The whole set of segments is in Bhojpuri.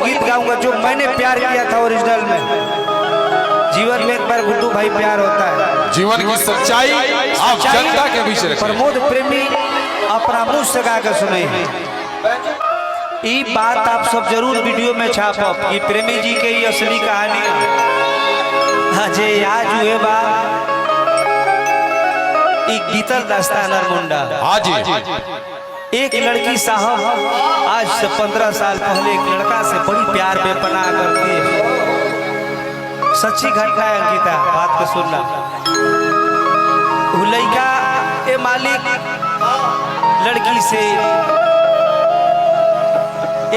वही गीत गाऊंगा जो मैंने प्यार किया था ओरिजिनल में। जीवन में एक बार गुड्डू भाई प्यार होता है, जीवन की सच्चाई आप जनता के बीच रखें। प्रमोद प्रेमी अपना मुंह से गा के सुने ये बात आप सब जरूर वीडियो में छापब कि प्रेमी जी के ही असली कहानी अजय आज हुए बा गीतल दास्तान मुंडा। हाँ जी। एक लड़की साहब आज से 15 साल पहले एक लड़का से बड़ी प्यार बेपनाह करती है। सच्ची घटना है अंकिता, बात को सुनना। वो लड़का ए मालिक लड़की से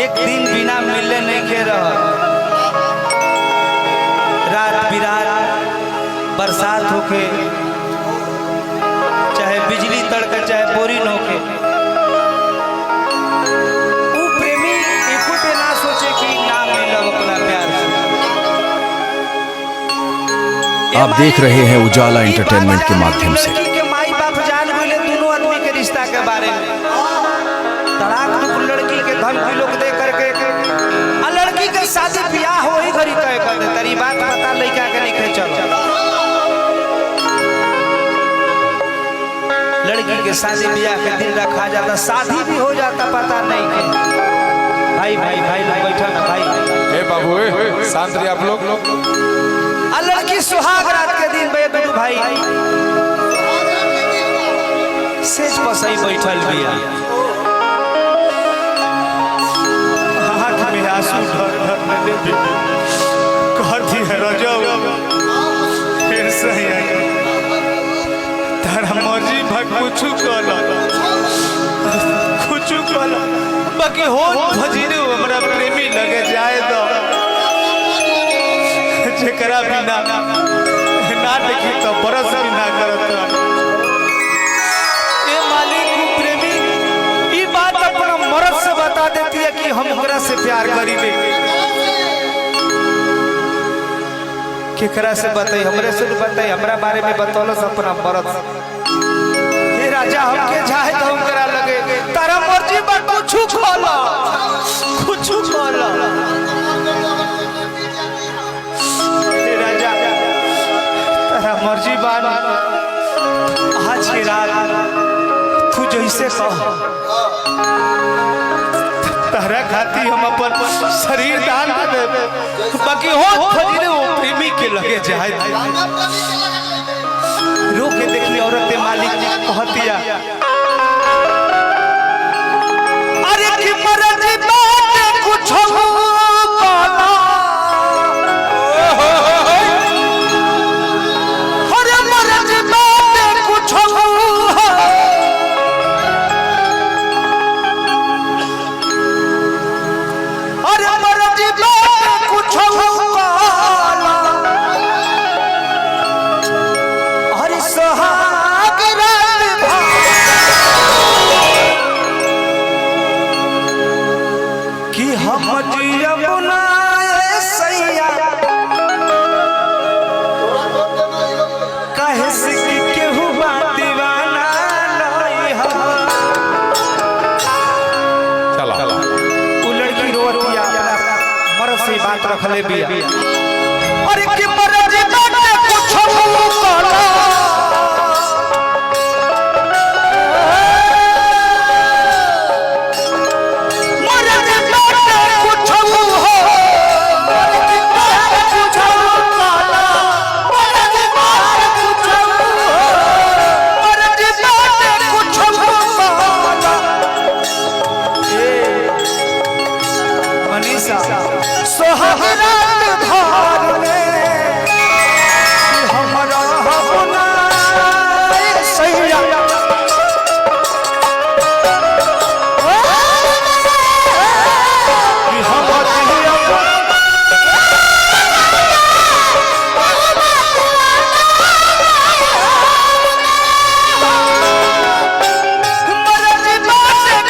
एक दिन बिना मिलने नहीं के रहा। रात बिरात बरसात होके चाहे बिजली तड़के चाहे बोरिंग होके वो प्रेमी एको पे ना सोचे कि ना मिलब अपना प्यार से। आप देख रहे हैं उजाला एंटरटेनमेंट के माध्यम से। के माई बाप जान गए दोनों आदमी के रिश्ता के बारे में। तलाक तो लड़की के धमकी लोग दे करके लड़की के शादी ब्याह हो ही घड़ी तय कर दे। तेरी बात पता लड़का के नहीं चल। लड़की के शादी ब्याह के दिन रखा जाता, शादी भी हो जाता पता नहीं के। भाई भाई भाई लोग बैठा ना भाई। ए बाबू ए शांत रहिए आप लोग। लड़की सुहाग रात के दिन बेदू भाई सेज पर सही बैठल बिया। हाथ में आंसू धर धर ले दे कहती है रजब फिर सही आई तारा मर्जी भाई कुछ कल बाकी हो भजीरे हमरा प्रेमी लगे जाए दो जेकरा बिना ना देखी तो बरस भी ना करत। ए मालिक प्रेमी ई बात अपना मर्द से बता देती है कि हम ओकरा से प्यार करीले। केकरा से बताई, हमरे से बताई, हमरा बारे में बतौलो अपना मर्द। हे राजा हमके जाए तो हम करा लगे तारा मर्जी बा कुछ खोला हे राजा तारा मर्जी बा आज की रात तू जैसे कह तारा खाती हम अपन शरीर दान दे बाकी हो फजीरे वो प्रेमी के लगे जाए। रो के देखी औरत मालिक कहतिया अरे कि मर्जी बात कुछ बात रखले बिया। अरे कि मर्जी बात कुछ कला मर्जी बात कुछ हो मर्जी बात कुछ कला मर्जी बात कुछ हो मर्जी बात कुछ कला। ए मनीषा सोहाग रात भर में हमरा अपना सैया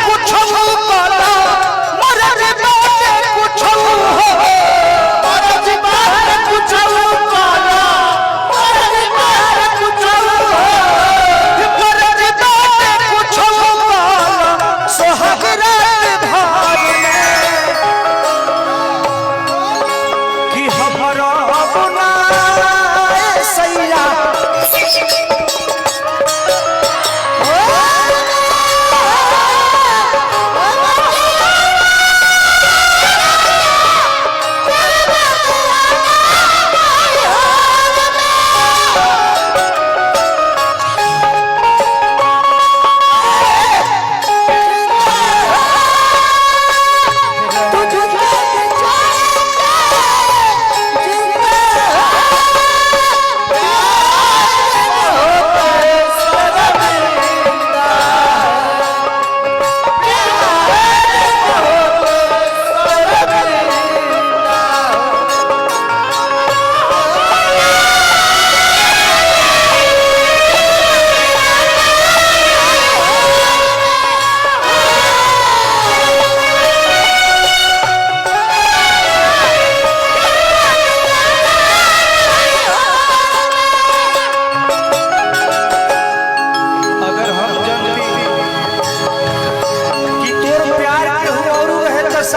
कुछ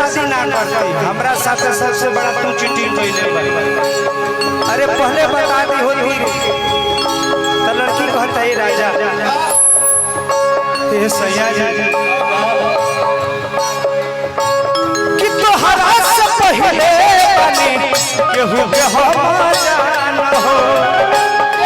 हमरा साथे सबसे बड़ा तू चिट्ठी कइले बा। अरे पहले बता दी हो तो लड़की कहता है राजा ये सैया जी कि तोहरा से पहले बने केहू के हम जान हो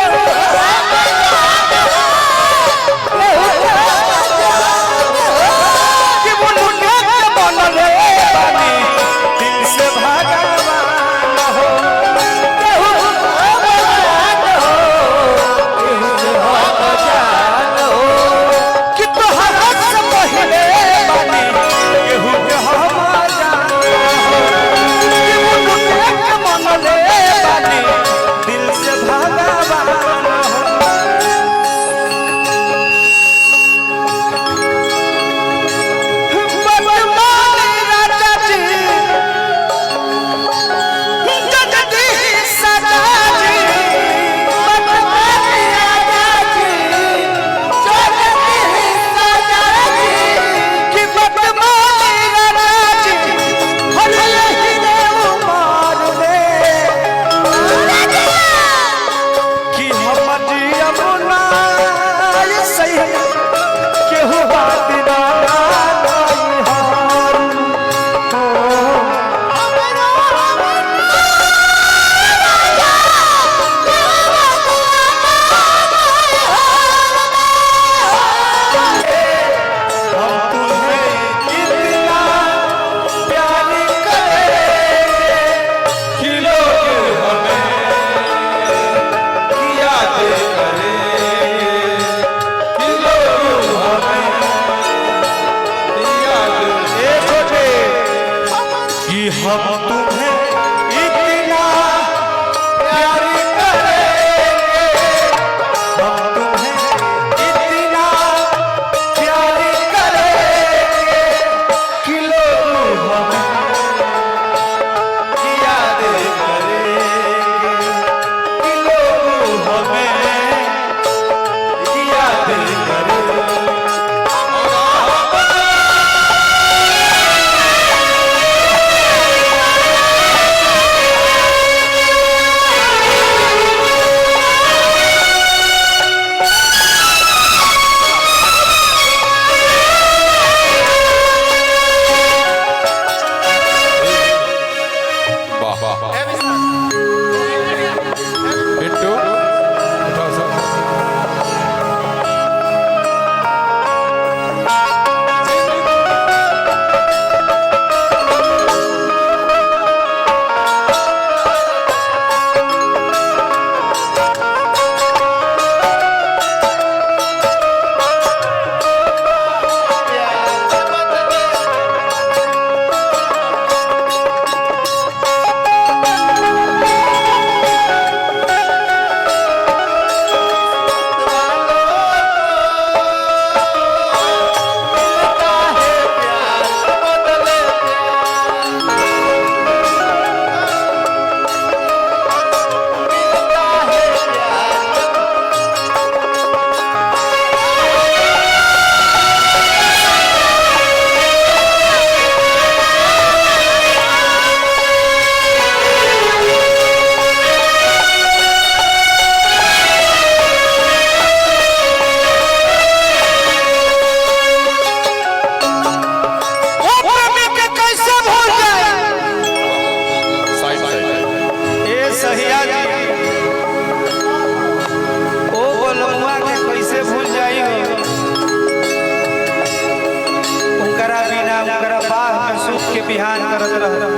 रह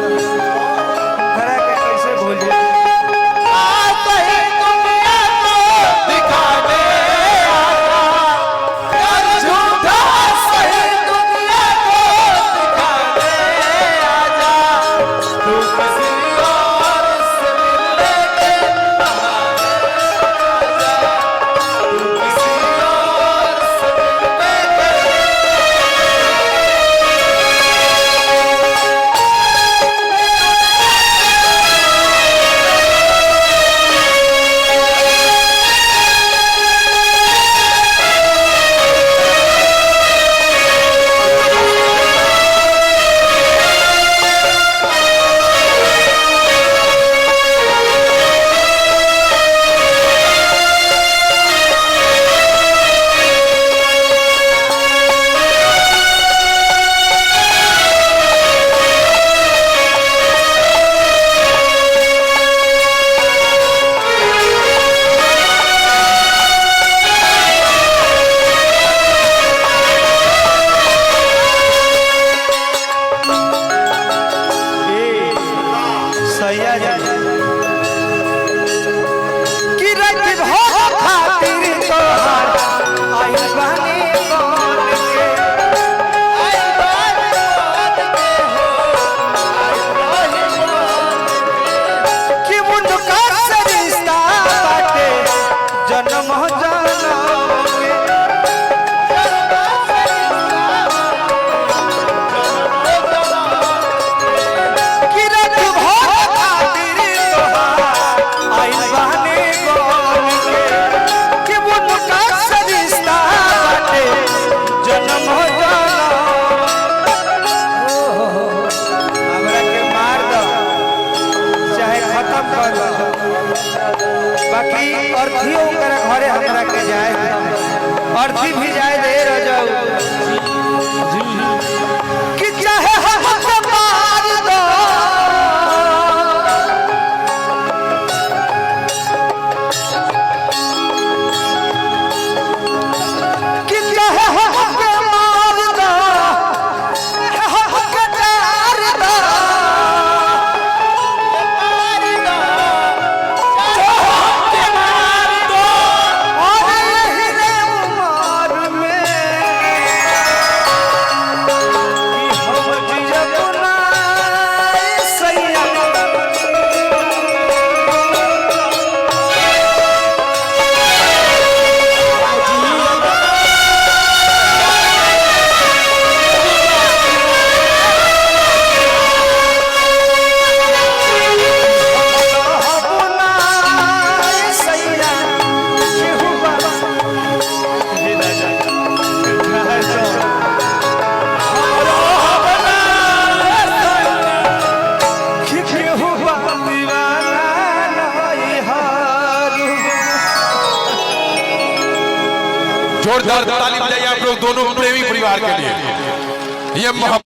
घरा के कैसे भूल जाए बाकी अर्थी घरे हमरा के जाए अर्थी भी जाए दे रह कि चाहे हमके मार दो कि चाहे हमके मार दो हमके मार दो जोरदार ताली बजाइए आप लोग दोनों प्रेमी परिवार के लिए। ये